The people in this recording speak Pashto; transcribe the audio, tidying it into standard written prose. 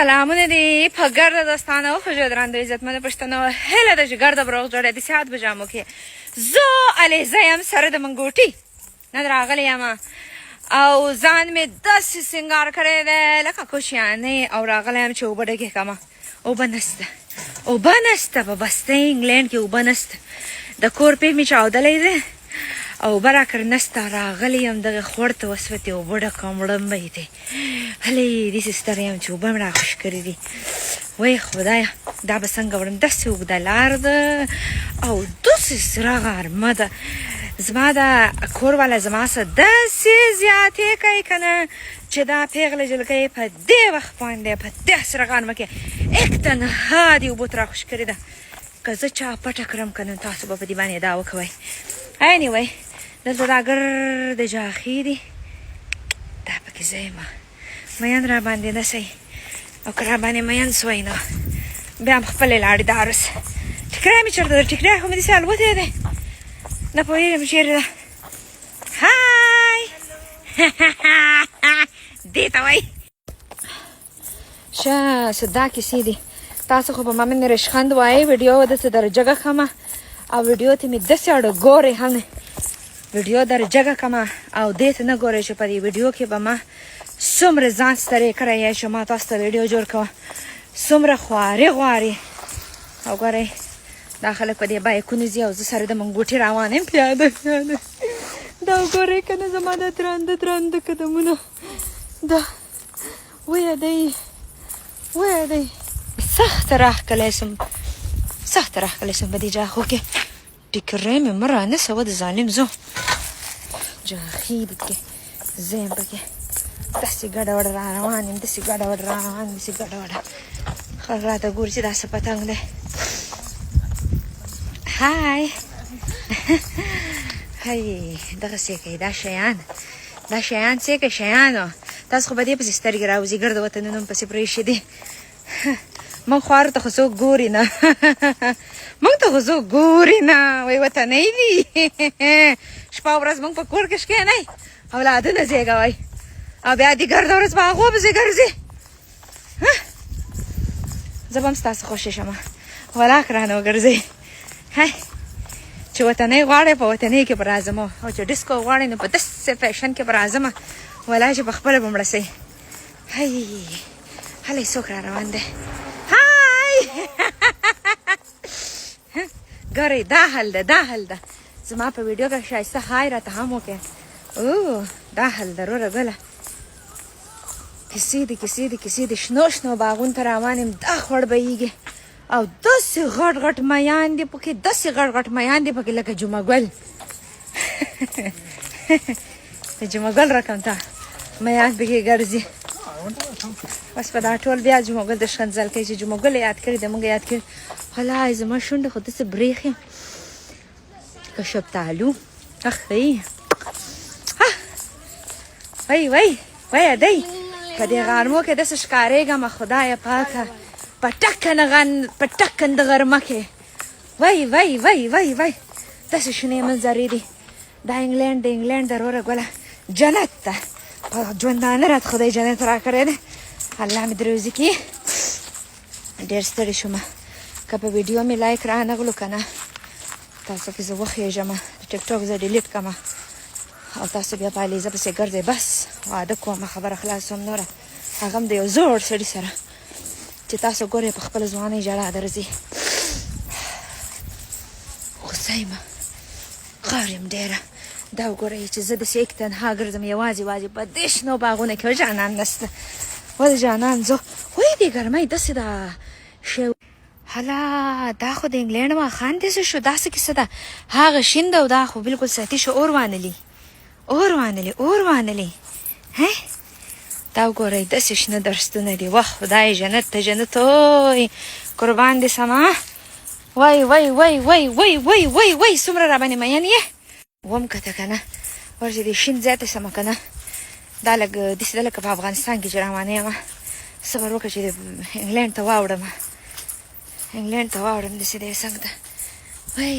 سلامونه دي په ګرده داستانه او خوږدران د عزتمنو پښتنو هله د ګرده بروغ جوړه د ساعت بجامو کې زه علیزه یم سره د منګوټي نه راغلی یم او ځان مې داسې سینګار کړی دی لکه کوشیانې او راغلی یم چې اوبه ډکې کړمه اوبه نسته په بسته انګلینډ کې اوبه نسته د کور پیک مې چاودلی دی او برا کر نستا راغلی یم دغه خور ته وسوتې اوبه ډکم وړمبی دی هلې داسې ستړی یم چې اوبه مې راخوش کړي دي وای خدایه دا به څنګه وړم داسې اوږده لار ده او داسې سره غرمه ده زما دا کور والا زما څه داسې زیاتې کوي که نه چې دا پیغله جلکۍ په دې وخت باندې په دې سره غرمه کې یک تنها دې اوبو ته راخوش کړې ده که زه چا پټه کړم که نه تاسو به په دې باندې دا وکوئ anyway دلته دا ګرده جاخې دي دا پکې زه یم میین را باندې نسی او که را باندې میین سوی نو بیا هم خپلې لاړې دارس ټیکری مې چېرته ده ټیکری خو مې داسې الوتی دی نه پوهېږم چېرې ده هاي دې ته وایي ښه څه دا کیسې دي تاسو خو په ما باندې رشخند وایئ ویډیو داسې درجګه کړمه او ویډیو ته مې داسې اړه ګورئ هم ویډیو درجګه کړمه او دې ته نه ګورئ چې په دې ویډیو کې به ما څومره ځان ستړی کړی یې چې ما تاسو ته ویډیو جوړ کوه څومره خوارې غواړې او ګورئ دا خلک په دې بایکونو ځي او زه سره د منګوټي روان یم پیاده دا وګورئ که نه زما دا درانده قدمونه دا ویه دی سخته راښکلی سم په دې جاخو کې ټیکری مې مه رانیسوه د ظالم زو جاخې دي پکې زه یم پکې داسې ګډه وډه را روان یم داسې ګډه وډه خلک راته ګوري چې دا څه پتنګ دی هاي هی دغسې کوي دا شیان څه کوي شیانو تاسو خو په دې پسې سترګې راوځي ګرده وطنونه هم پسې پرېښي دي موږ خوارو ته خو څوک ګوري نه وایي وطنۍ دي شپه ورځ موږ په کور کې شکېنئ اولادونه زېږوئ او بیا دې ګرده ورځ په هغو پسې ګرځي زه به هم ستاسو خوښې شمه ولاک رانه وګرځئ چې وطنۍ غواړئ په وطنۍ کې به راځم او چې ډسکو غواړئ نو په داسې فیشن کې به راځم ولا چې په خپله به مړه سئ هلئ څوک را روان دی ګورئ دا حل ده زما په ویډیو کې ښایسته های راته هم وکړئ دا حل ده وروره ګله کیسې دي شنو باغونو ته روان یم دا خوړ بهیږي او داسې غټ میان دي پکې لکه جمعه ګل د جمعه ګل رقم ته میان پکې ګرځي بس په دا ټول بیا جمعه ګل د ښکنځل کوي چې جمعه ګل یاد کړي د موږ یاد کړي خلای زما شونډه خو داسې برېښي که شفتالو اخی وایه دی په دې غرمو کې داسې ښکارېږم خدایه پاکه په ټکنده غرمه کې وای داسې شنې منظرې دي دا انګلینډ د وروره ګله جنت ته په ژوندانه راته خدای جنت راکړی دی الله مې دروزي کړي ډېر ستړې شومه که په ویډیو مې لایک رانغلو که نه تاسو کې زه وخېږم د ټیک ټاک زه ډیلیټ کړم او تاسو بیا په علیزه پسې ګرځئ بس واده کومه خبره خلاصوم نوره هغه هم د یو زوړ سړي سره چې تاسو ګورئ په خپله ځوانۍ ژړا درځي غوسه یم غار یم ډېره دا وګورئ چې زه داسې یک تنها ګرځم یوازې په دې شنو باغونه کې جانان نسته ولې جانان زه وایي دې ګرمۍ داسې ده هلا دا خو د انګلینډ ماښام داسې شو داسې کیسه ده هغه شین ده او دا خو بلکل ساتي شو اور وانلي دا وګورئ داسې شنه درستونه دي واه خدای جنت ته جنت اوی قربان دې سمه وای څومره را باندې مین یې وم کته که نه ورځې دې شین ځای ته سمه که نه دا لږ داسې ده لکه په افغانستان کې چې روانه یم صبر وکړه چې انګلینډ ته واوړم داسې دی څنګ ته وای